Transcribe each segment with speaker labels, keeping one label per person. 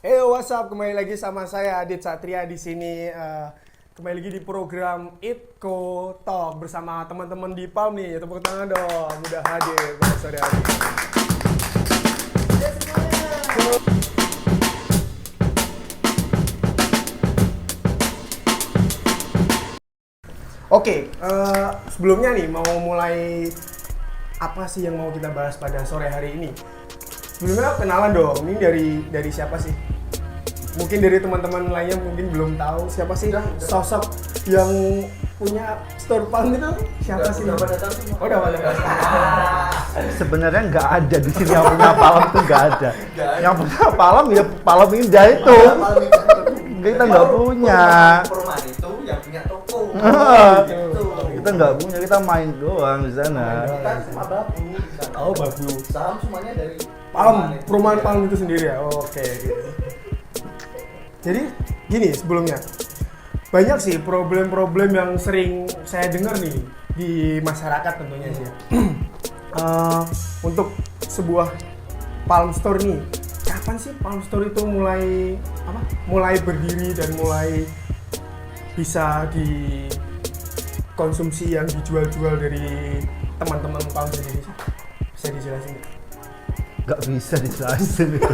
Speaker 1: Hey, what's up? Kembali lagi sama saya Adit Satria di sini. Kembali lagi di program Itko Talk bersama teman-teman di PALM nih. Tepuk tangan dong, udah hadir pada sore hari ini. Oke, sebelumnya nih mau mulai apa sih yang mau kita bahas pada sore hari ini? Sebelumnya kenalan dong. Ini dari siapa sih? Mungkin dari teman-teman lainnya mungkin belum tahu siapa sih sosok yang punya store PALM itu siapa sih?
Speaker 2: Udah pada tahu semua.
Speaker 1: Oh, udah pada tahu.
Speaker 3: Sebenarnya nggak ada di sini yang punya PALM tuh nggak ada. Yang punya PALM ya PALM Indah itu. Kita nggak punya.
Speaker 2: Perumahan itu yang punya toko.
Speaker 1: Gitu.
Speaker 3: Kita nggak punya, kita main doang di sana.
Speaker 2: Kita cuma babu di sana.
Speaker 1: Oh, babu.
Speaker 2: Saham semuanya dari
Speaker 1: PALM, perumahan
Speaker 2: Iya.
Speaker 1: PALM itu sendiri ya. Oke, gitu. Jadi gini sebelumnya, banyak sih problem-problem yang sering saya dengar nih di masyarakat tentunya sih ya. Untuk sebuah Palm Store nih, kapan sih Palm Store itu mulai berdiri dan mulai bisa dikonsumsi yang dijual-jual dari teman-teman Palm sendiri sih? Bisa dijelasin nggak?
Speaker 3: Nggak bisa dijelasin itu.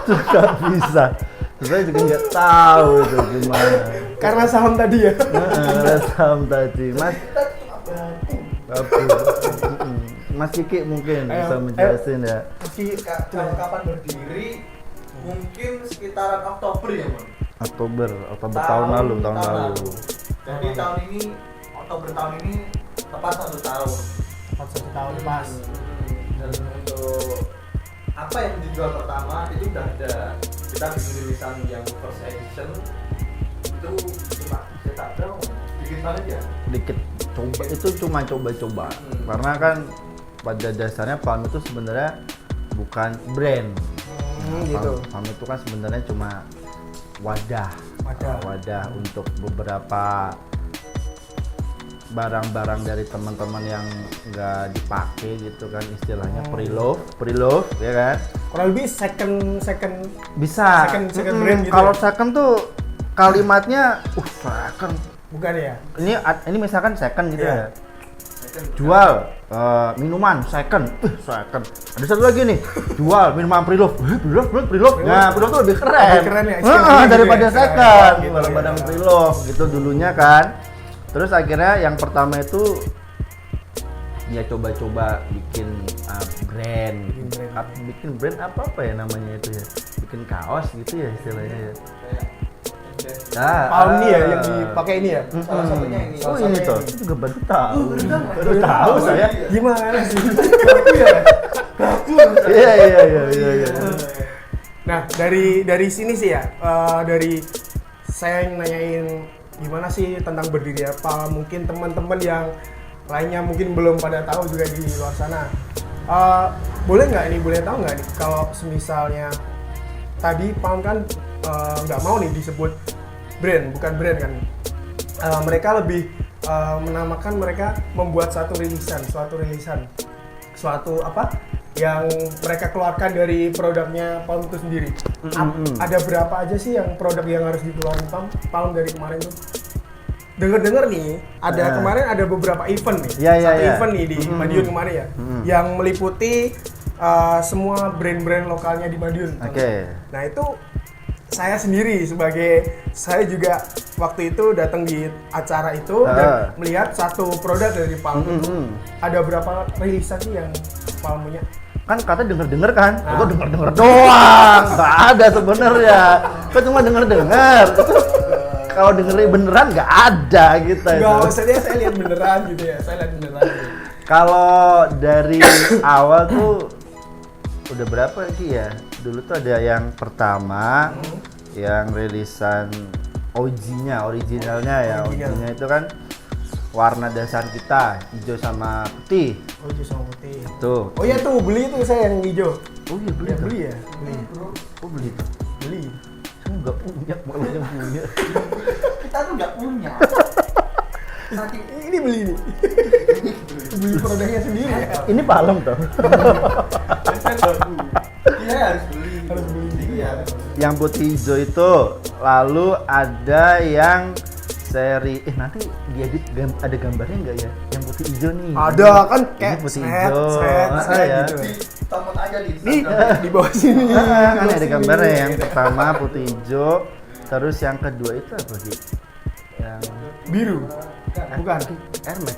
Speaker 3: Itu nggak bisa. Saya juga nggak tahu itu gimana.
Speaker 1: Karena saham tadi ya.
Speaker 3: Ada saham tadi, Mas.
Speaker 2: kita cuma babu.
Speaker 3: Babu. Mas Kiki mungkin
Speaker 1: Ayo,
Speaker 3: bisa menjelasin ya.
Speaker 1: Meski
Speaker 2: Kalau kapan berdiri mungkin sekitaran Oktober ya, Mon.
Speaker 3: Oktober tahun lalu.
Speaker 2: Jadi tahun ini Oktober tahun ini tepat 1 tahun.
Speaker 1: Tepat 1 tahun pas.
Speaker 2: Dan untuk apa yang dijual pertama itu udah ada. Kita bikin rilisan yang first edition itu cuma cetak dong, bikin banget ya.
Speaker 3: Dikit coba itu cuma coba-coba karena kan pada dasarnya PALM itu sebenarnya bukan brand.
Speaker 1: Gitu.
Speaker 3: PALM itu kan sebenarnya cuma wadah untuk beberapa barang-barang dari teman-teman yang nggak dipakai gitu kan, istilahnya pre-love ya kan.
Speaker 1: Kurang lebih second
Speaker 3: Bisa
Speaker 1: Second brand gitu
Speaker 3: kalau
Speaker 1: ya?
Speaker 3: second tuh kalimatnya second
Speaker 1: bukan ya?
Speaker 3: ini misalkan second gitu
Speaker 1: Iya.
Speaker 3: ya, jual minuman second ada satu lagi nih jual minuman pre-love nah pre-love tuh lebih keren,
Speaker 1: Lebih keren ya, istilahnya gitu
Speaker 3: daripada
Speaker 1: ya,
Speaker 3: second
Speaker 1: keren gitu
Speaker 3: daripada
Speaker 1: ya.
Speaker 3: pre-love gitu dulunya kan. Terus akhirnya yang pertama itu ya coba-coba bikin brand. Bikin brand apa ya namanya itu ya, bikin kaos gitu ya istilahnya ya.
Speaker 1: Palm nih ya yang dipakai ini ya?
Speaker 2: Salah satunya ini.
Speaker 3: Oh ini tuh, itu juga baru tahu.
Speaker 2: Baru
Speaker 3: tahu saya.
Speaker 1: Gimana sih?
Speaker 3: Iya.
Speaker 1: Nah, dari sini sih ya, dari saya yang nanyain gimana sih tentang berdiri ya Palm, mungkin teman-teman yang lainnya mungkin belum pada tahu juga di luar sana. Boleh tahu nggak nih kalau semisalnya tadi Palm kan nggak mau nih disebut brand, bukan brand kan. Mereka lebih menamakan mereka membuat suatu rilisan yang mereka keluarkan dari produknya Palm itu sendiri. Ada berapa aja sih yang produk yang harus dikeluarkan Palm dari kemarin tuh? Dengar nih, kemarin ada beberapa event nih. Satu event nih di Madiun kemarin ya, yang meliputi semua brand-brand lokalnya di Madiun.
Speaker 3: Oke.
Speaker 1: Nah itu saya juga waktu itu datang di acara itu dan melihat satu produk dari Palm itu. Ada berapa rilisan sih yang Palm punya?
Speaker 3: Kan kata denger kan, gua denger doang, nggak ada sebenarnya. Kok cuma denger. Kalau dengerin beneran nggak ada gitu.
Speaker 1: Nggak, maksudnya saya lihat beneran gitu ya,
Speaker 3: Kalau dari awal tuh udah berapa lagi ya? Dulu tuh ada yang pertama, yang rilisan originalnya ya. Originalnya itu kan warna dasar kita hijau sama putih.
Speaker 1: Oh, hijau sama putih.
Speaker 3: Tuh.
Speaker 1: Oh iya tuh, beli itu saya yang hijau.
Speaker 3: Oh iya beli.
Speaker 1: Ya, beli ya? Beli.
Speaker 3: Oh beli tuh.
Speaker 1: Beli.
Speaker 3: Saya nggak punya, malah yang punya.
Speaker 2: Kita tuh nggak punya. Saking
Speaker 1: Ini beli nih. Beli produknya sendiri ya.
Speaker 3: Ini Palem tuh.
Speaker 2: Iya harus beli.
Speaker 1: Harus beli.
Speaker 2: Iya.
Speaker 3: yang putih hijau itu. Lalu ada yang seri nanti diedit ada gambarnya nggak ya? Yang putih hijau nih.
Speaker 1: Ada kan
Speaker 3: Ini
Speaker 1: kayak
Speaker 3: putih
Speaker 1: set,
Speaker 3: hijau.
Speaker 1: set
Speaker 3: Ya.
Speaker 1: gitu.
Speaker 2: Tamat aja di
Speaker 1: Nih di bawah sini.
Speaker 3: Kan
Speaker 1: Di bawah
Speaker 3: ada
Speaker 1: sini.
Speaker 3: gambarnya yang pertama putih hijau, terus yang kedua itu apa sih? Yang
Speaker 1: Biru. Bukan.
Speaker 3: Air Max.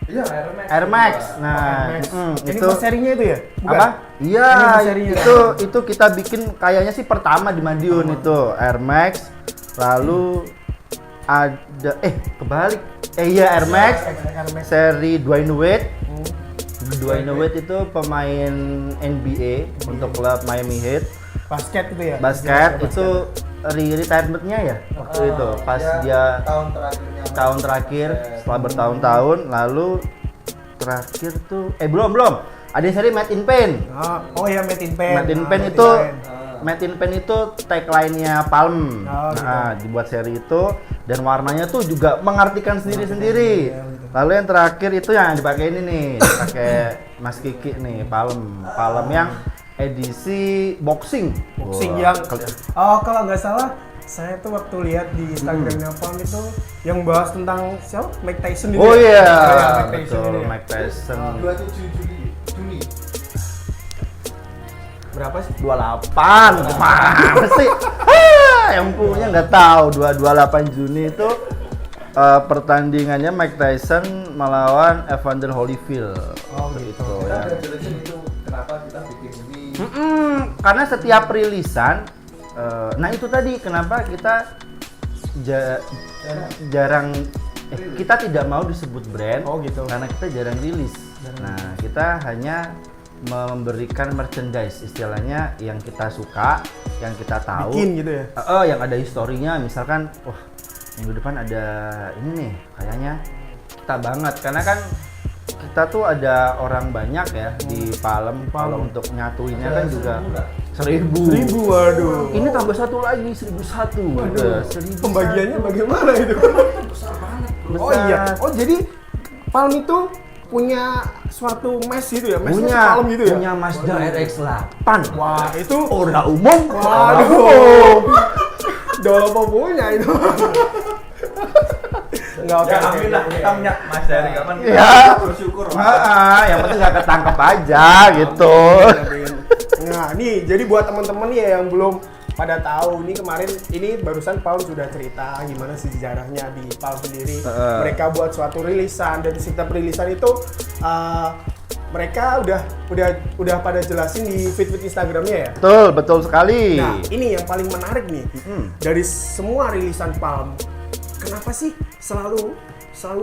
Speaker 2: Iya, Air Max.
Speaker 3: Air Max. Nah,
Speaker 1: Max. Ini
Speaker 3: itu
Speaker 1: pas serinya itu ya? Bukan?
Speaker 3: apa? Iya,
Speaker 1: Ini pas serinya.
Speaker 3: itu kita bikin kayaknya sih pertama di Madiun itu Air Max. Lalu ada kebalik. Iya Air Max
Speaker 1: Air Max.
Speaker 3: seri Dwayne Wade.
Speaker 1: Hmm.
Speaker 3: Dwayne Wade itu pemain NBA untuk klub Miami Heat.
Speaker 1: Basket itu ya?
Speaker 3: Basket itu retirement-nya ya waktu itu pas dia tahun terakhir setelah bertahun-tahun. Lalu terakhir tuh belum ada seri Made in Paint.
Speaker 1: Oh ya, Made in Paint.
Speaker 3: Made in
Speaker 1: Nah,
Speaker 3: Paint
Speaker 1: Made in
Speaker 3: itu
Speaker 1: Paint.
Speaker 3: Made in Paint itu tagline-nya Palm.
Speaker 1: Oh,
Speaker 3: Nah, dibuat seri itu dan warnanya tuh juga mengartikan sendiri-sendiri.
Speaker 1: Iya, gitu.
Speaker 3: Lalu yang terakhir itu yang dipakai ini nih, dipakai Mas Kiki nih, Palm yang edisi boxing.
Speaker 1: Boxing
Speaker 3: Wah,
Speaker 1: yang kalau nggak salah saya tuh waktu lihat di Instagramnya Palm itu yang bahas tentang siapa? Mike Tyson itu.
Speaker 3: Oh
Speaker 1: ya?
Speaker 3: iya,
Speaker 1: Mike Tyson
Speaker 3: betul
Speaker 1: itu ya.
Speaker 3: Mike Tyson.
Speaker 2: 27 Juni.
Speaker 1: Berapa sih?
Speaker 3: 28. Gimana sih? Yang punya nggak tahu 28 Juni itu pertandingannya Mike Tyson melawan Evander Holyfield.
Speaker 1: Oh, gitu.
Speaker 2: Kita
Speaker 3: Ya.
Speaker 2: udah jelasin itu kenapa kita bikin ini.
Speaker 3: Karena setiap rilisan, nah itu tadi kenapa kita jarang, kita tidak mau disebut brand.
Speaker 1: Oh, gitu.
Speaker 3: Karena kita jarang rilis. Nah kita hanya memberikan merchandise, istilahnya yang kita suka, yang kita tahu,
Speaker 1: Bikin gitu ya?
Speaker 3: yang ada historinya. Misalkan, wah minggu depan ada ini nih, kayaknya kita banget, karena kan kita tuh ada orang banyak ya di Palem. Kalau untuk nyatuinnya kan juga 1000.
Speaker 1: Waduh.
Speaker 3: Ini tambah satu lagi 1001.
Speaker 1: Waduh.
Speaker 3: 1001.
Speaker 1: Pembagiannya bagaimana itu?
Speaker 2: Besar banget.
Speaker 1: Oh iya. Oh jadi Palm itu punya suatu mesh gitu ya? Meshnya
Speaker 3: Punya,
Speaker 1: Palm gitu ya?
Speaker 3: punya Mazda RX-8.
Speaker 1: Wah itu.
Speaker 3: Udah umum.
Speaker 1: Waduh. Udah lupa punya itu. Enggak oke.
Speaker 2: Ya amin lah, kita punya Mas dari kapan kita
Speaker 3: Ya.
Speaker 2: bersyukur.
Speaker 3: Yang penting nggak ketangkep aja gitu.
Speaker 1: Nah, nih jadi buat teman-teman ya yang belum pada tahu, ini kemarin ini barusan Paul sudah cerita gimana sih sejarahnya di Paul sendiri. Mereka buat suatu rilisan dan setiap rilisan itu mereka udah pada jelasin di feed Instagramnya ya.
Speaker 3: Betul sekali.
Speaker 1: Nah, ini yang paling menarik nih. Dari semua rilisan Palm, kenapa sih selalu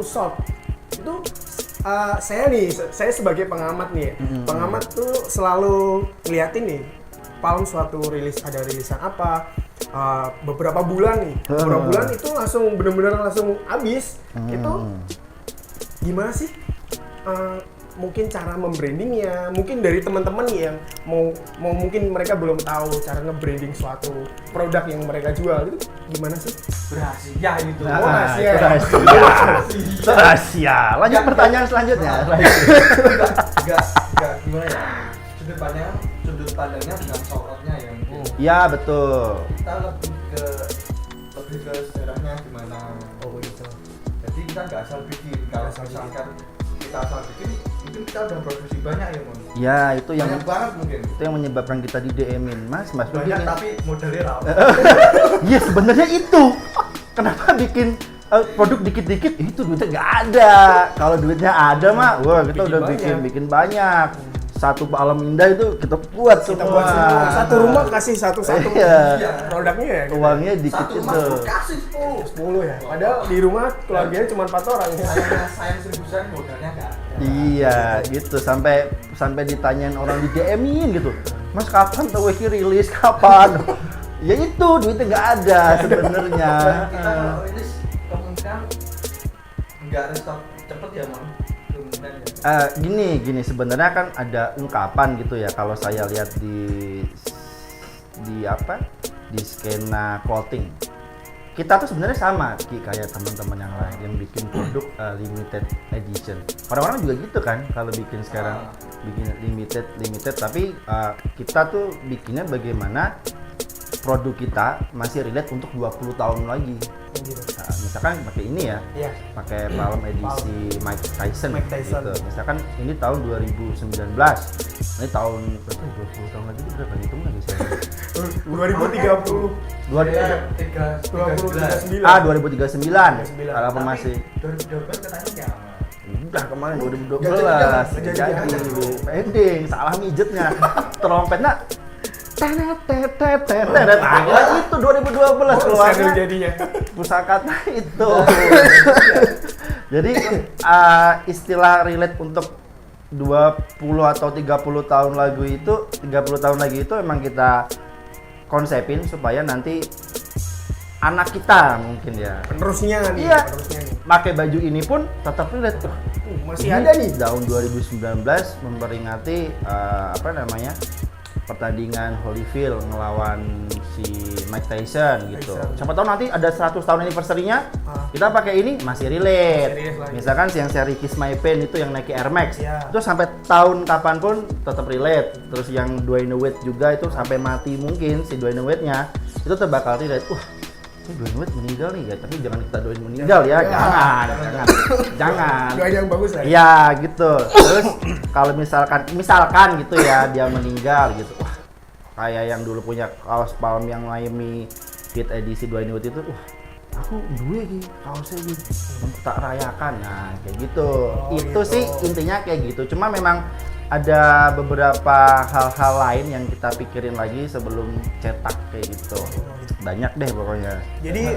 Speaker 1: short? Itu saya sebagai pengamat nih, pengamat tuh selalu ngeliatin nih Palm suatu ada rilisan apa, beberapa bulan nih, beberapa bulan itu langsung bener-bener langsung habis. Itu gimana sih? Mungkin cara membrandingnya, mungkin dari teman-teman nih yang mau mungkin mereka belum tahu cara nge-branding suatu produk yang mereka jual, itu gimana sih?
Speaker 2: Rahasia itu.
Speaker 1: Nah,
Speaker 3: Itu
Speaker 1: rahasia.
Speaker 3: rahasia. Lanjut pertanyaan selanjutnya.
Speaker 2: Enggak gimana ya? Sudut pandangnya dengan sorotnya ya mungkin.
Speaker 3: Ya betul.
Speaker 2: Kita lebih ke sejarahnya gimana.
Speaker 1: Oh gitu.
Speaker 2: Jadi kita nggak asal bikin. Kalau misalkan kita asal bikin, mungkin kita udah produksi banyak ya Mon.
Speaker 3: Ya itu yang
Speaker 2: Banyak banget mungkin.
Speaker 3: itu yang menyebabkan kita di DM-in, Mas
Speaker 2: Banyak
Speaker 3: bikin.
Speaker 2: tapi modelnya rapi.
Speaker 3: Iya sebenarnya itu. Kenapa bikin produk dikit-dikit? Itu duitnya nggak ada. Kalau duitnya ada mah, wah kita
Speaker 1: Bikin
Speaker 3: udah
Speaker 1: banyak.
Speaker 3: bikin banyak. Satu Palem Indah itu kita buat
Speaker 1: Kita
Speaker 3: semua.
Speaker 1: buat semua. Satu rumah kasih satu-satu
Speaker 3: Iya.
Speaker 1: produknya ya. gitu.
Speaker 3: Uangnya dikit
Speaker 2: Satu
Speaker 3: itu.
Speaker 2: rumah kasih 10.
Speaker 1: 10 ya. Padahal di rumah keluarganya cuma 4 orang ya.
Speaker 2: Sayang 1000 sen modalnya nggak ada.
Speaker 3: Iya, gitu sampai ditanyain orang di DM-in gitu. Mas kapan tuh Wiki rilis kapan? Ya itu duitnya nggak ada sebenarnya.
Speaker 2: Dan kita kalau rilis kemungkinan nggak restock cepet ya Mon. Kemungkinan ya.
Speaker 3: Gini sebenarnya kan ada ungkapan gitu ya, kalau saya lihat di skena clothing kita tuh sebenarnya sama kayak teman-teman yang lain yang bikin produk limited edition. Orang-orang juga gitu kan kalau bikin sekarang bikin limited tapi kita tuh bikinnya bagaimana produk kita masih relate untuk 20 tahun lagi.
Speaker 1: Gitu.
Speaker 3: Nah, misalkan pakai ini ya,
Speaker 1: Iya.
Speaker 3: pakai Palm edisi Mike Tyson,
Speaker 1: Mike Tyson.
Speaker 3: gitu. Misalkan ini tahun 2019, ini tahun berapa? 20 tahun lagi itu berapa? Hitung lagi saya.
Speaker 1: 2030.
Speaker 2: 2039.
Speaker 3: 2039.
Speaker 1: 39.
Speaker 3: Kalau aku
Speaker 2: Tapi
Speaker 3: masih
Speaker 2: 2012 katanya jangan.
Speaker 3: udah kemarin 2012
Speaker 1: Nggak jadi.
Speaker 3: jadi pending, salah mijetnya. Trompetnya tetet. Nah, itu 2012 keluarnya.
Speaker 1: jadinya.
Speaker 3: Pusakanya itu. Jadi istilah relate untuk 20 atau 30 tahun lagi itu emang kita konsepin supaya nanti anak kita mungkin ya
Speaker 1: Penerusnya nih.
Speaker 3: Iya.
Speaker 1: Penerusnya nih.
Speaker 3: pakai baju ini pun tetap relate tuh.
Speaker 1: Masih
Speaker 3: Ini
Speaker 1: ada nih.
Speaker 3: tahun 2019 memperingati pertandingan Holyfield ngelawan si Mike Tyson gitu.
Speaker 1: Tyson.
Speaker 3: Siapa tahu nanti ada 100 tahun anniversary-nya, kita pakai ini masih relate.
Speaker 1: Masih relate lagi.
Speaker 3: Misalkan yang seri Kiss My Pain itu yang Nike Air Max,
Speaker 1: Iya.
Speaker 3: itu sampai tahun kapanpun tetap relate. Terus yang Dwayne Wade juga itu sampai mati mungkin si Dwayne Wade-nya itu tetap bakal relate. Ini Dwayne Wade meninggal nih ya, tapi jangan kita doain meninggal ya, jangan.
Speaker 1: Doa yang bagus lah.
Speaker 3: Iya gitu. Terus kalau misalkan gitu ya dia meninggal gitu, wah kayak yang dulu punya kaos Palm yang Miami Heat edisi Dwayne Wade itu, wah aku duwe gitu kaosnya gitu untuk tak rayakan. Nah kayak gitu. Itu
Speaker 1: gitu.
Speaker 3: sih intinya kayak gitu. Cuma memang ada beberapa hal-hal lain yang kita pikirin lagi sebelum cetak kayak gitu. Banyak deh pokoknya.
Speaker 1: Jadi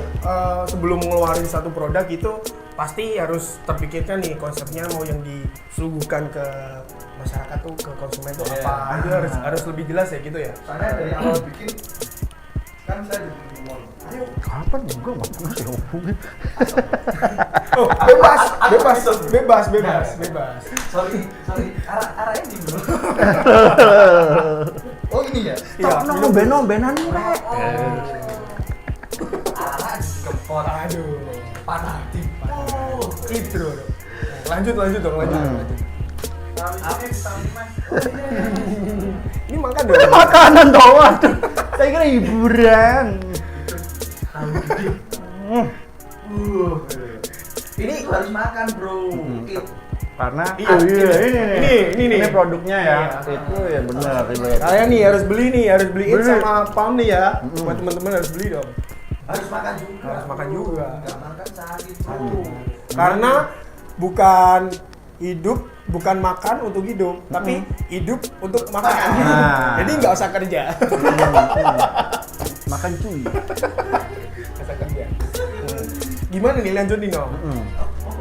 Speaker 1: sebelum ngeluarin satu produk itu pasti harus terpikirkan nih konsepnya mau yang disuguhkan ke masyarakat tuh, ke konsumen tuh
Speaker 2: Iya.
Speaker 1: apa. Itu harus lebih jelas ya gitu ya.
Speaker 2: Karena dari awal bikin kan saya di mall. Ayo,
Speaker 3: Kapan juga nggak pernah saya hubungin.
Speaker 1: Oh, bebas.
Speaker 2: sorry, arahnya di bro. Oh ini ya?
Speaker 3: Tak nomben-nombenan rek.
Speaker 2: Arah di kempot.
Speaker 1: Aduh.
Speaker 2: Panah di. Oh,
Speaker 1: Itu dong. Lanjut dong.
Speaker 2: Apa vitamin mas? Oh iya.
Speaker 1: Ini makan dong.
Speaker 3: Itu makanan doang. Saya kira hiburan.
Speaker 2: Tahu gede. Ini harus makan bro.
Speaker 3: Karena
Speaker 1: Ini nih.
Speaker 3: produknya ya.
Speaker 1: Iya.
Speaker 3: Itu ya benar.
Speaker 1: Kalian nih harus beliin
Speaker 3: Beli.
Speaker 1: sama Palm nih ya. Buat teman-teman harus beli dong.
Speaker 2: Harus makan juga.
Speaker 1: Harus makan juga.
Speaker 2: Nggak makan sakit bro.
Speaker 1: Karena bukan bukan makan untuk hidup, tapi hidup untuk makan.
Speaker 3: Nah.
Speaker 1: Jadi nggak usah kerja.
Speaker 3: Makan cuy.
Speaker 1: Nggak usah kerja. Gimana nih lanjutin dong?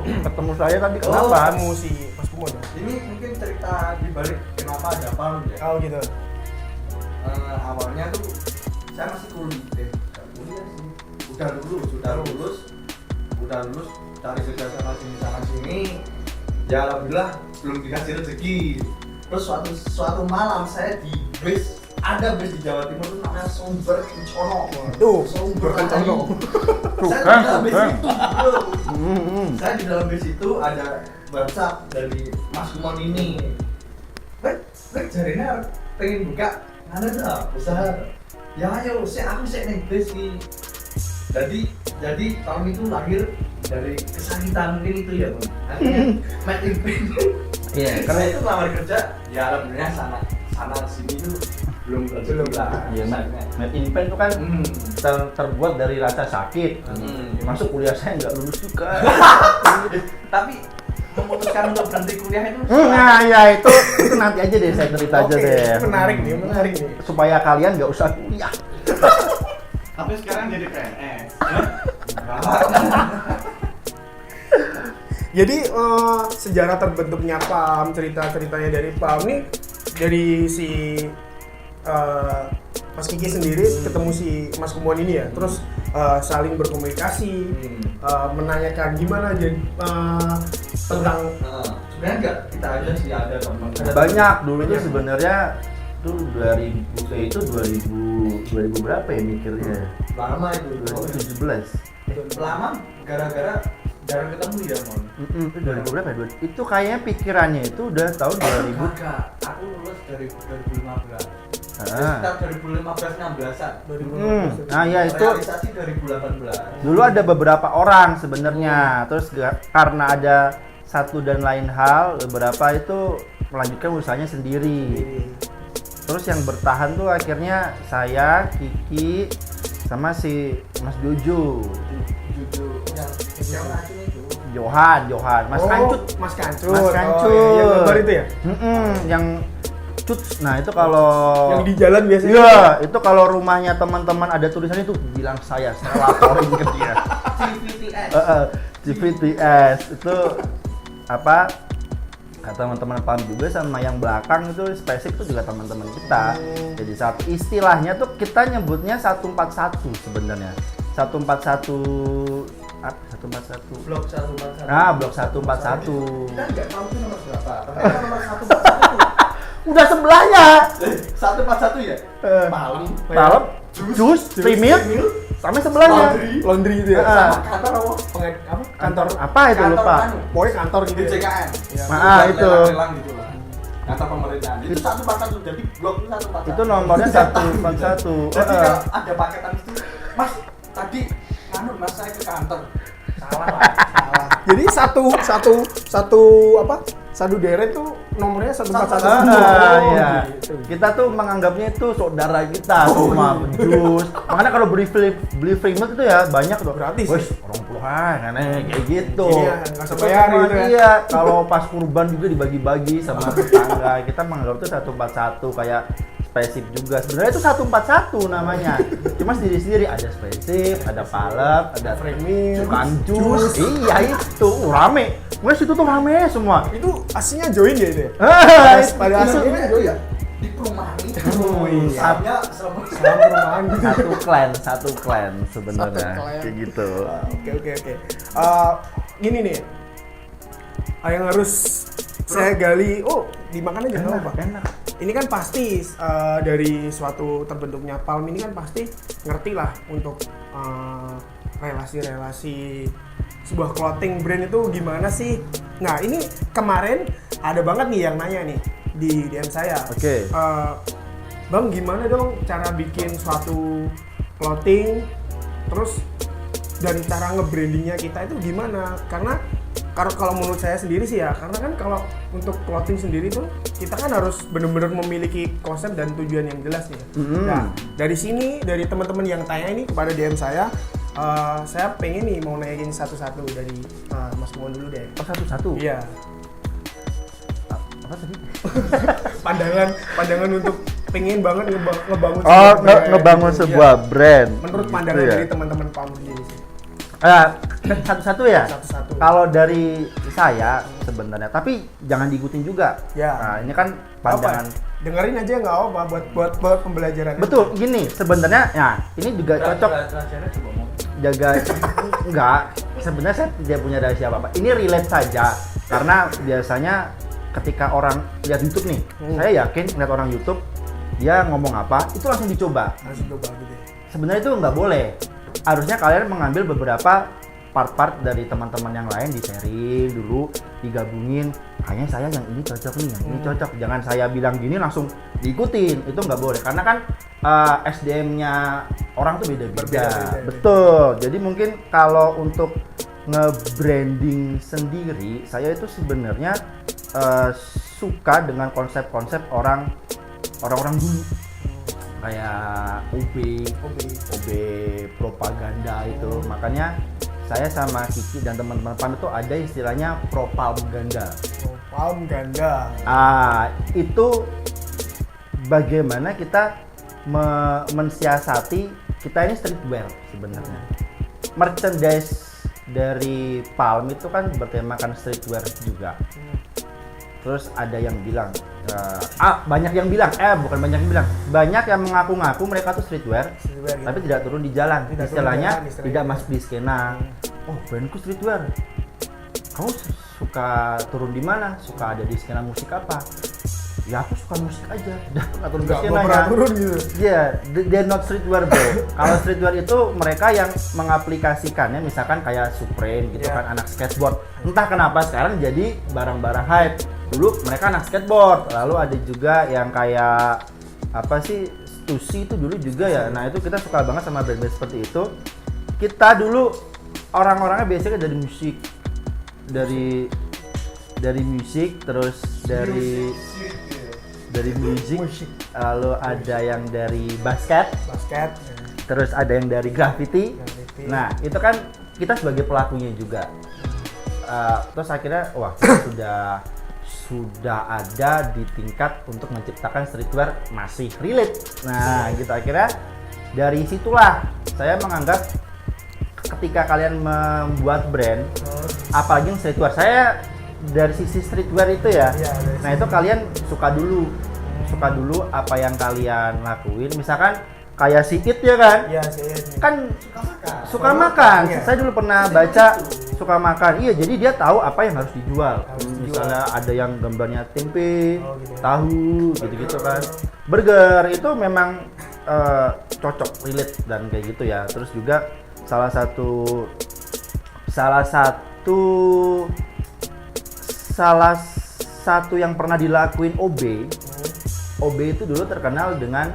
Speaker 3: Ketemu saya tadi kenapa?
Speaker 1: Ketemu si Mas Kumo dong.
Speaker 2: Ini mungkin cerita dibalik kenapa ada Palm ya.
Speaker 1: Oh gitu.
Speaker 2: Awalnya tuh saya masih kuliah sih. Udah lulus cari kerja sana sini. Ya alhamdulillah belum dikasih rezeki. Terus suatu malam saya di bus, ada bus di Jawa Timur tuh namanya Sumber Kencono.
Speaker 1: Tuh,
Speaker 2: Sumber
Speaker 1: Kencono.
Speaker 2: Saya di dalam bus itu, bro. Saya di dalam bus itu ada WhatsApp dari Mas Kumon ini. Wek jarinya pengen buka mana dah usaha. Ya ayo, aku ning bus nih. Jadi tahun itu lahir dari kesakitan mungkin itu ya, Bang. Akhirnya Made in Pain.
Speaker 3: Iya,
Speaker 2: Karena itu lamar kerja, ya alhamdulillah sana sini tuh belum lah.
Speaker 3: Iya, Made in Pain itu kan terbuat dari rasa sakit. Masuk kuliah saya nggak lulus juga.
Speaker 2: Tapi memutuskan untuk berhenti kuliah itu.
Speaker 3: Nah ya itu nanti aja deh saya cerita aja
Speaker 1: Oke,
Speaker 3: deh.
Speaker 1: menarik nih.
Speaker 3: Supaya kalian nggak usah kuliah.
Speaker 4: Tapi sekarang jadi PNS.
Speaker 1: Jadi sejarah terbentuknya Palm, cerita-ceritanya dari Palm nih dari si Mas Kiki sendiri ketemu si Mas Kumon ini ya, terus saling berkomunikasi, menanyakan gimana jadi tentang
Speaker 2: Sebenarnya enggak kita aja sih ada teman.
Speaker 3: Banyak dulu tuh sebenarnya tuh 2000 itu 2000 berapa ya mikirnya?
Speaker 2: Lama itu
Speaker 3: 2017.
Speaker 2: Lama gara-gara jarang ketemu ya, Mon.
Speaker 3: Itu 2000 berapa ya? Itu kayaknya pikirannya itu udah tahun 2000.
Speaker 2: Kakak, aku lulus dari 2015. Sekitar 2015-16an.
Speaker 1: 2015.
Speaker 3: Nah ya itu
Speaker 2: Realisasi 2018.
Speaker 3: dulu ada beberapa orang sebenarnya, terus karena ada satu dan lain hal, beberapa itu melanjutkan usahanya sendiri. Terus yang bertahan tuh akhirnya saya, Kiki, sama si Mas Jojo,
Speaker 2: Jujur yang racun itu.
Speaker 3: Johan, Mas Kancut.
Speaker 1: Mas Kancut.
Speaker 3: Mas Kancut.
Speaker 1: Oh, yang gambar itu ya?
Speaker 3: Yang cut. Nah itu kalau
Speaker 1: Yang di jalan biasanya.
Speaker 3: iya, itu kalau rumahnya teman-teman ada tulisannya itu bilang saya laporin ke dia.
Speaker 2: CVTS.
Speaker 3: CVTS itu apa? Kata teman-teman paham juga, sama yang belakang itu spesifik itu juga teman-teman kita. Jadi satu istilahnya tuh kita nyebutnya 141 sebenarnya. 141 apa? 141.
Speaker 2: Blok 141.
Speaker 3: Nah, blok 141.
Speaker 2: Kita nggak tahu itu nomor berapa. Ternyata nomor 141.
Speaker 3: Udah sebelahnya.
Speaker 2: 141 ya? Malam.
Speaker 3: Malam, jus, premium, sama sebelahnya.
Speaker 1: Laundry itu ya.
Speaker 2: Sama kantor apa?
Speaker 1: Apa? Kantor
Speaker 3: Apa itu lupa?
Speaker 2: anu,
Speaker 1: pokoknya kantor gitu. ya.
Speaker 2: DJKN.
Speaker 1: Iya.
Speaker 3: Ah, itu.
Speaker 2: Lelang-lelang gitu lah. Kantor pemerintahan. Itu 141. Jadi blok itu 141.
Speaker 3: Itu nomornya 141.
Speaker 2: Jadi kalau ada paketan itu, Mas, tadi Mas saya ke kantor. Salah, Pak. Salah.
Speaker 1: Jadi satu apa? Satu deret tuh nomornya 141.
Speaker 3: Iya. Kita tuh menganggapnya itu saudara kita semua, jus. Makanya kalau beli free milk itu ya banyak tuh.
Speaker 1: Gratis.
Speaker 3: Wih, orang puluhan, aneh kayak gitu.
Speaker 1: Iya, nggak usah
Speaker 3: Itu
Speaker 1: bayar
Speaker 3: cuma-
Speaker 1: gitu ya.
Speaker 3: Iya, kalau pas kurban juga dibagi-bagi sama tetangga. Kita menganggap itu 141 kayak spesif juga. Sebenarnya itu 141 namanya. Cuma sendiri-sendiri ada spesif, ada palep, ada
Speaker 1: Premium,
Speaker 3: sukan jus. Iya itu rame. Mulai situ tuh rame semua.
Speaker 1: Itu aslinya join ya itu ya?
Speaker 3: Pada
Speaker 1: Itu
Speaker 3: asli
Speaker 2: Ini ya di perumahan ini.
Speaker 1: Oh, iya.
Speaker 2: Sahamnya sama
Speaker 1: Salam perumahan gitu.
Speaker 3: satu clan sebenarnya
Speaker 1: Satu clan.
Speaker 3: kayak gitu.
Speaker 1: Oke. Gini nih. Yang harus saya gali, dimakan aja nggak apa.
Speaker 3: Enak.
Speaker 1: Ini kan pasti dari suatu terbentuknya Palm ini kan pasti ngerti lah untuk relasi-relasi sebuah clothing brand itu gimana sih. Nah ini kemarin ada banget nih yang nanya nih di DM saya.
Speaker 3: Oke.
Speaker 1: Bang gimana dong cara bikin suatu clothing, terus dan cara nge-brandingnya kita itu gimana? Karena kalau menurut saya sendiri sih ya, karena kan kalau untuk clothing sendiri tuh kita kan harus benar-benar memiliki konsep dan tujuan yang jelas nih. Nah dari sini, dari teman-teman yang tanya ini kepada DM saya pengen nih mau nanyain satu-satu dari Mas Kumon dulu deh.
Speaker 3: Oh, satu-satu.
Speaker 1: Iya.
Speaker 3: Apa tadi?
Speaker 1: pandangan untuk pengen banget ngebangun
Speaker 3: Ngebangun
Speaker 1: gitu.
Speaker 3: sebuah
Speaker 1: Iya.
Speaker 3: brand.
Speaker 1: Menurut
Speaker 3: Gitu
Speaker 1: pandangan
Speaker 3: ya.
Speaker 1: dari teman-teman Palm sendiri sih.
Speaker 3: Satu-satu ya?
Speaker 1: Satu-satu.
Speaker 3: Kalau dari saya sebenarnya, tapi jangan diikutin juga.
Speaker 1: Ya.
Speaker 3: Nah, ini kan pandangan.
Speaker 1: Dengerin aja nggak apa buat pembelajaran.
Speaker 3: Betul, gini sebenarnya. Ya, ini juga cocok
Speaker 2: Rahasianya coba mau.
Speaker 3: jaga. Enggak, sebenarnya saya tidak punya rahasia apa-apa. Ini relate saja karena biasanya ketika orang lihat YouTube nih, saya yakin lihat orang YouTube dia ngomong apa, itu langsung dicoba.
Speaker 1: Langsung coba gitu.
Speaker 3: Sebenarnya itu nggak boleh. Harusnya kalian mengambil beberapa part-part dari teman-teman yang lain, di sharing dulu, digabungin. Kayaknya saya yang ini cocok nih, yang ini cocok. Jangan saya bilang gini langsung diikutin, itu nggak boleh. Karena kan SDM-nya orang tuh beda-beda.
Speaker 1: Berbeda-beda.
Speaker 3: Betul. Jadi mungkin kalau untuk nge-branding sendiri, saya itu sebenarnya suka dengan konsep-konsep orang-orang dulu. Kayak OB propaganda itu. Makanya saya sama Kiki dan teman-teman PAM itu ada istilahnya propaganda.
Speaker 1: Palm ganda.
Speaker 3: Itu bagaimana kita mensiasati, kita ini streetwear sebenarnya. Merchandise dari Palm itu kan bertemakan streetwear juga. Terus ada yang bilang, banyak yang bilang, bukan banyak yang bilang, banyak yang mengaku-ngaku mereka tuh streetwear,
Speaker 1: Streetwear, gitu.
Speaker 3: tapi tidak turun di jalan.
Speaker 1: Tidak turun
Speaker 3: Istilahnya
Speaker 1: di jalan,
Speaker 3: tidak masuk di skena. Oh, brandku streetwear. Kamu suka turun di mana? Suka ada di skena musik apa? Ya aku suka musik aja. Udah nggak turun ke
Speaker 1: Nggak
Speaker 3: skenanya.
Speaker 1: pernah turun gitu.
Speaker 3: Iya, they're not streetwear bro. Kalau streetwear itu mereka yang mengaplikasikannya, misalkan kayak Supreme gitu
Speaker 1: Iya.
Speaker 3: kan, anak skateboard. Entah kenapa sekarang jadi barang-barang hype. Dulu mereka anak skateboard. Lalu ada juga yang kayak apa sih Stussy itu dulu juga ya. Nah itu kita suka banget sama brand-brand seperti itu. Kita dulu orang-orangnya biasanya dari musik, dari musik, terus dari musik, lalu ada yang dari basket, terus ada yang dari graffiti. Nah itu kan kita sebagai pelakunya juga. Terus akhirnya wah kita sudah ada di tingkat untuk menciptakan streetwear masih relate. Nah gitu akhirnya dari situlah saya menganggap ketika kalian membuat brand, apalagi yang streetwear, saya dari sisi streetwear itu ya. Nah itu kalian suka dulu apa yang kalian lakuin. Misalkan kayak si It ya kan?
Speaker 1: Iya, si It.
Speaker 3: Kan suka makan. Saya dulu pernah baca suka makan. Iya, jadi dia tahu apa yang harus dijual. Misalnya ada yang gambarnya tempe, tahu, gitu-gitu kan. Burger itu memang cocok, relate dan kayak gitu ya. Terus juga salah satu yang pernah dilakuin OB itu dulu terkenal dengan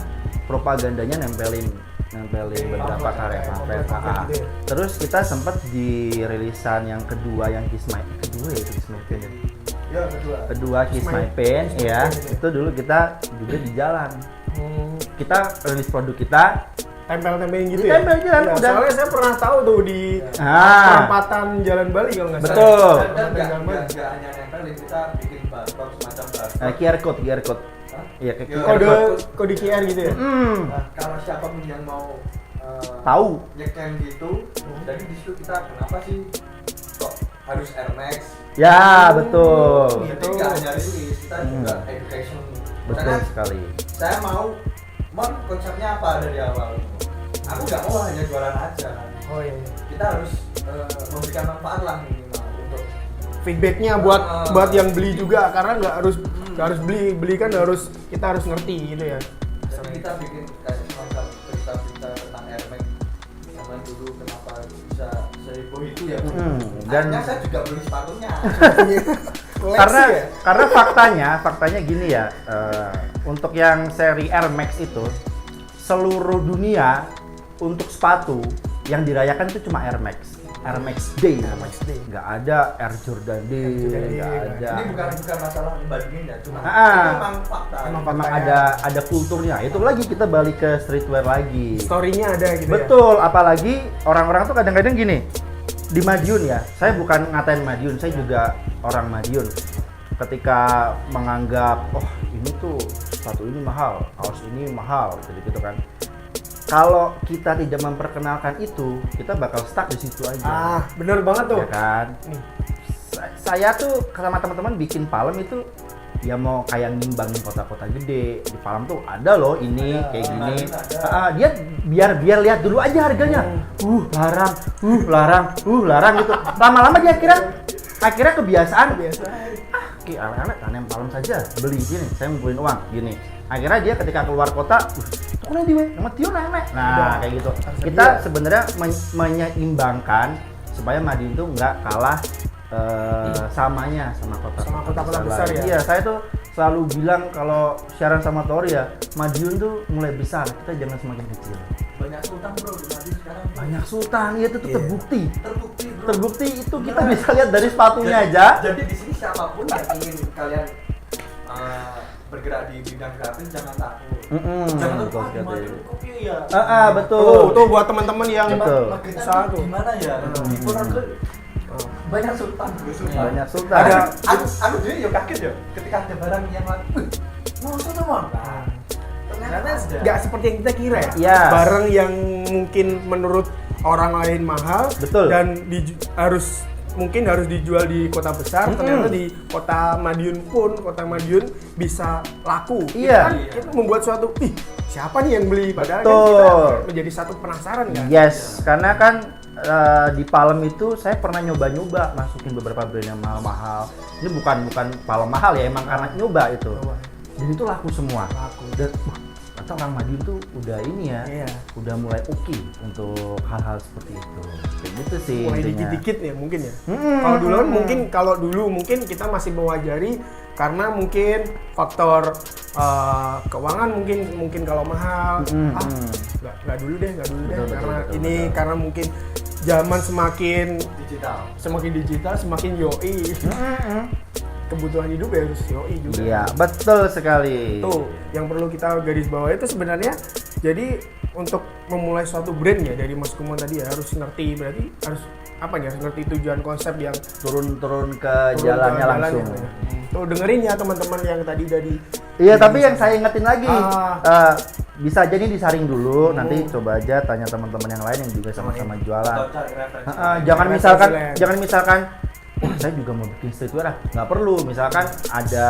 Speaker 3: propagandanya nempelin beberapa karya pamflet. Terus kita sempat di rilisan yang kedua yang Kiss My Pain. Kedua Kiss My Pain ya. Itu dulu kita juga di jalan. Kita rilis produk kita
Speaker 1: tempel-tempelin gitu ya?
Speaker 3: Tempel jalan,
Speaker 1: Ya,
Speaker 3: udah.
Speaker 1: soalnya saya pernah tahu tuh di perempatan Jalan Bali kalau nggak salah.
Speaker 3: Betul.
Speaker 2: Dan nggak hanya nempelin, kita bikin barcode semacam barcode.
Speaker 3: QR code. Iya, kayak QR
Speaker 1: Kode
Speaker 3: code.
Speaker 1: kode QR gitu ya?
Speaker 2: Nah, kalau siapapun yang mau
Speaker 3: Tahu.
Speaker 2: nyekem gitu, jadi di situ kita kenapa sih kok harus Air Max?
Speaker 3: Ya, betul.
Speaker 2: Jadi nggak hanya rilis, kita juga education.
Speaker 3: Betul
Speaker 2: Misalkan
Speaker 3: sekali.
Speaker 2: saya mau konsepnya apa dari awal? Aku nggak mau hanya jualan aja.
Speaker 1: Oh iya.
Speaker 2: Kita harus memberikan manfaat lah minimal untuk
Speaker 1: Feedbacknya buat yang beli juga, karena nggak harus beli kan kita harus ngerti gitu ya.
Speaker 2: jadi kita bikin kayak semacam cerita-cerita tentang Air Max zaman dulu kenapa bisa seheboh itu ya.
Speaker 3: Dan
Speaker 2: Akhirnya saya juga beli sepatunya.
Speaker 3: karena faktanya gini ya, untuk yang seri Air Max itu seluruh dunia untuk sepatu yang dirayakan itu cuma Air Max Day, nggak ada Air Jordan Day, nggak ada.
Speaker 2: Ini bukan masalah membandingin ya, cuma
Speaker 3: Ah.
Speaker 2: itu memang fakta.
Speaker 3: Memang ada kulturnya. Itu lagi kita balik ke streetwear lagi.
Speaker 1: Story-nya ada gitu ya.
Speaker 3: Betul, apalagi orang-orang tuh kadang-kadang gini. Di Madiun ya, saya bukan ngatain Madiun, saya juga orang Madiun. Ketika menganggap, oh ini tuh sepatu ini mahal, kaos ini mahal, gitu kan. Kalau kita tidak memperkenalkan itu, kita bakal stuck di situ aja.
Speaker 1: Bener banget tuh.
Speaker 3: Ya kan? Saya tuh sama teman-teman bikin Palem itu ya mau kayak ngimbangin kota-kota gede. Di Palem tuh ada loh ini kayak gini. Dia biar lihat dulu aja harganya. Larang gitu. Lama-lama dia akhirnya kebiasaan. Anak-anak tanem Palem saja, beli sini, saya ngumpulin uang gini. Akhirnya dia ketika keluar kota, tuh di nama Tio naik. Nah, kayak gitu. Kita sebenarnya menyeimbangkan supaya Madiun tuh nggak kalah samanya sama kota-kota
Speaker 1: besar ya.
Speaker 3: Iya, saya tuh selalu bilang kalau siaran sama Tori ya, Madiun tuh mulai besar, kita jangan semakin kecil.
Speaker 2: Banyak sultan bro di Madiun sekarang.
Speaker 3: Banyak sultan, iya itu tuh terbukti.
Speaker 2: Bro.
Speaker 3: Terbukti itu kita bisa lihat dari sepatunya aja.
Speaker 2: Jadi di sini siapapun yang ingin kalian bergerak di bidang grafis jangan takut. Jangan
Speaker 3: betul
Speaker 2: takut.
Speaker 3: sekali.
Speaker 2: Kopi ya.
Speaker 3: Betul.
Speaker 1: Tuh buat teman-teman yang
Speaker 3: Betul.
Speaker 1: usaha tuh.
Speaker 2: Gimana ya? Di Purworejo banyak sultan.
Speaker 3: Banyak sultan.
Speaker 2: Aku juga ya kaget ya ketika ada barang yang mau teman. Ternyata
Speaker 1: Nggak seperti yang kita kira ya.
Speaker 3: Iya.
Speaker 1: Barang yang mungkin menurut orang lain mahal.
Speaker 3: Betul.
Speaker 1: Dan mungkin harus dijual di kota besar, ternyata di kota Madiun bisa laku.
Speaker 3: Iya.
Speaker 1: Kita membuat suatu, siapa nih yang beli? Padahal kan
Speaker 3: Betul.
Speaker 1: kita menjadi satu penasaran kan.
Speaker 3: Yes, karena kan di Palem itu saya pernah nyoba masukin beberapa brand yang mahal-mahal. Ini bukan Palem mahal ya, emang karena nyoba itu. Dan itu laku semua. Dan ternyata orang Madiun tuh udah ini ya,
Speaker 1: Iya.
Speaker 3: udah mulai oke untuk hal-hal seperti itu. Kayak gitu sih
Speaker 1: Mulai
Speaker 3: intinya.
Speaker 1: dikit-dikit ya mungkin ya. Kalau dulu mungkin kita masih mewajari karena mungkin faktor keuangan mungkin kalau mahal nggak dulu deh
Speaker 3: Betul,
Speaker 1: karena mungkin zaman semakin
Speaker 2: digital.
Speaker 1: semakin yoi. Kebutuhan hidup ya harus yoi juga.
Speaker 3: Iya, betul sekali.
Speaker 1: Tuh, yang perlu kita garis bawah itu sebenarnya jadi untuk memulai suatu brand ya dari Mas Kumon tadi ya harus ngerti, berarti harus apa nih, harus ngerti tujuan konsep yang
Speaker 3: Turun ke jalannya langsung.
Speaker 1: ya. Tuh dengerin ya teman-teman yang tadi dari
Speaker 3: Iya, tapi yang saya ingetin lagi,
Speaker 1: Ah.
Speaker 3: bisa aja nih disaring dulu, nanti coba aja tanya teman-teman yang lain yang juga sama-sama jualan.
Speaker 2: Atau cari referensi.
Speaker 3: Jangan
Speaker 1: Referensi
Speaker 3: misalkan, oh, saya juga mau bikin streetwear, nggak perlu. Misalkan ada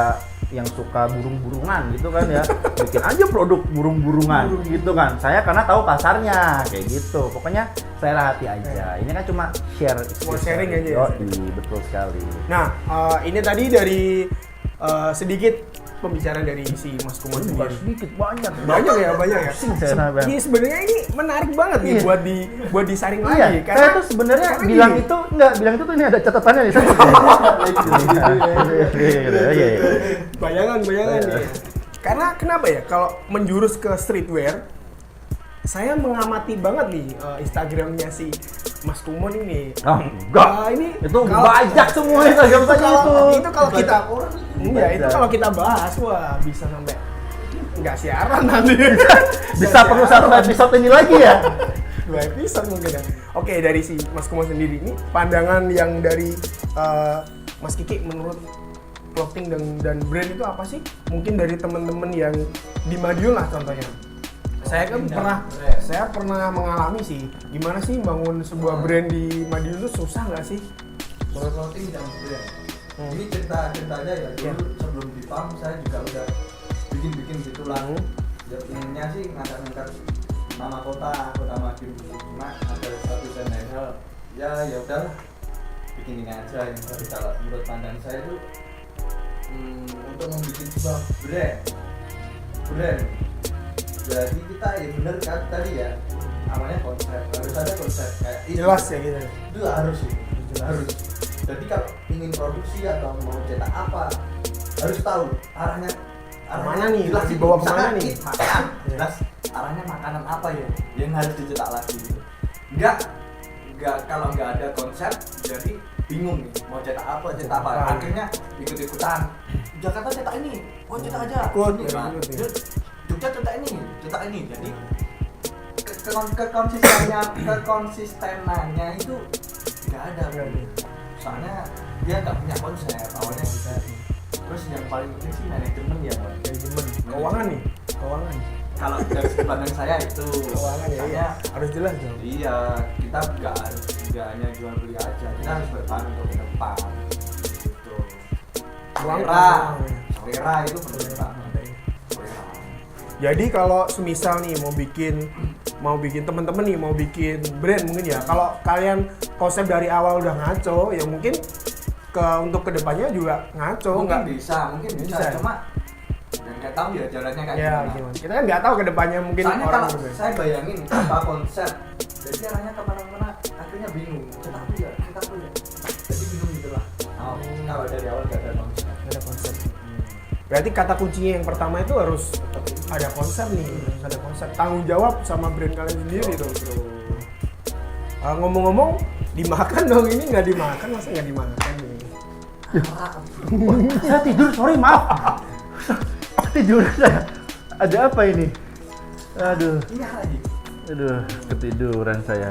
Speaker 3: yang suka burung-burungan gitu kan ya, bikin aja produk burung-burungan gitu kan. Saya karena tahu pasarnya kayak gitu. Pokoknya saya hati aja. Ini kan cuma
Speaker 1: sharing aja ya.
Speaker 3: Yoi, betul sekali.
Speaker 1: Nah, ini tadi dari sedikit pembicaraan dari si Mas Kumon sendiri.
Speaker 3: Sedikit banyak.
Speaker 1: Banyak ya.
Speaker 3: Pusing saya sampai.
Speaker 1: Ini sebenarnya ini menarik banget nih
Speaker 3: Iya.
Speaker 1: buat disaring
Speaker 3: Iya,
Speaker 1: lagi.
Speaker 3: saya tuh sebenarnya bilang
Speaker 1: gini,
Speaker 3: itu tuh ini ada catatannya nih.
Speaker 1: bayangan nih. Karena kenapa ya kalau menjurus ke streetwear, saya mengamati banget nih Instagramnya si Mas Kumon ini.
Speaker 3: Enggak.
Speaker 1: Ini
Speaker 3: Itu
Speaker 1: kalau-
Speaker 3: banyak semua Instagram saya
Speaker 1: itu kalau kita
Speaker 2: orang
Speaker 1: Iya, itu kalau kita bahas, wah bisa sampai nggak siaran nanti.
Speaker 3: Bisa perlu satu episode ini lagi ya.
Speaker 1: 2 episode mungkin ya. Oke, dari si Mas Kumon sendiri ini pandangan yang dari Mas Kiki menurut clothing dan brand itu apa sih? Mungkin dari teman-teman yang di Madiun lah contohnya. Saya pernah mengalami sih. Gimana sih bangun sebuah brand di Madiun itu susah nggak sih?
Speaker 2: Soal clothing dan brand. Ini cerita aja ya. Dulu sebelum di farm saya juga udah bikin gitulah. Ya pengennya sih ngangkat nama kota Madiun. Cuma ada satu dan lain hal. Ya udahlah. Bikin ini aja yang kalau menurut pandangan saya itu untuk membuat sebuah brand. Jadi kita ya bener kan tadi ya. Namanya konsep. Harus ada konsep kayak itu.
Speaker 1: Jelas ya gitu.
Speaker 2: Itu harus sih. Harus. Jadi kalau ingin produksi atau mau cetak apa harus tahu arahnya
Speaker 1: Mana nih?
Speaker 2: jelas
Speaker 1: Dibawa
Speaker 2: itu.
Speaker 1: kemana
Speaker 2: Misalkan
Speaker 1: nih?
Speaker 2: makan
Speaker 1: Iya.
Speaker 2: jelas arahnya makanan apa ya yang harus dicetak lagi gitu. Enggak kalau nggak ada konsep jadi bingung nih mau cetak apa akhirnya ikut-ikutan Jakarta cetak ini cetak aja
Speaker 1: Ikut,
Speaker 2: ini,
Speaker 1: ya,
Speaker 2: Pak.
Speaker 1: ikut, ya.
Speaker 2: Jogja cetak ini jadi kekonsistenannya itu nggak ada soalnya dia nggak punya konsep awalnya terus yang paling penting sih manajemen ya Bang.
Speaker 1: Manajemen. Keuangan nih.
Speaker 2: Kalau dari sudut pandang saya itu
Speaker 1: Keuangan ya.
Speaker 2: makanya
Speaker 1: Harus jelas dong.
Speaker 2: iya kita nggak hanya jual beli aja kita harus bertahan untuk ke depan gitu selera itu penting banget selera.
Speaker 1: Jadi kalau semisal nih mau bikin teman-teman nih mau bikin brand mungkin ya. Kalau kalian konsep dari awal udah ngaco, ya mungkin untuk kedepannya juga ngaco.
Speaker 2: mungkin bisa cuma nggak tahu ya jalannya kayak
Speaker 1: Ya,
Speaker 2: gimana.
Speaker 1: gimana. Kita kan nggak tahu kedepannya mungkin
Speaker 2: Soalnya
Speaker 1: orang
Speaker 2: kalau
Speaker 1: berbeda.
Speaker 2: saya bayangin tanpa konsep, jadi arahnya kemana-mana, akhirnya bingung. Kita punya. Jadi bingung gitu lah. Kalau dari awal nggak ada konsep.
Speaker 1: Ada konsep. Berarti kata kuncinya yang pertama itu harus ada konsep nih, harus ada konsep. Tanggung jawab sama brand kalian sendiri tuh. Ngomong-ngomong, dimakan dong ini nggak dimakan, masa nggak dimakan nih?
Speaker 3: Saya tidur, sorry maaf. Tidur saya. Ada apa ini? Aduh,
Speaker 2: Ini lagi.
Speaker 3: ketiduran saya.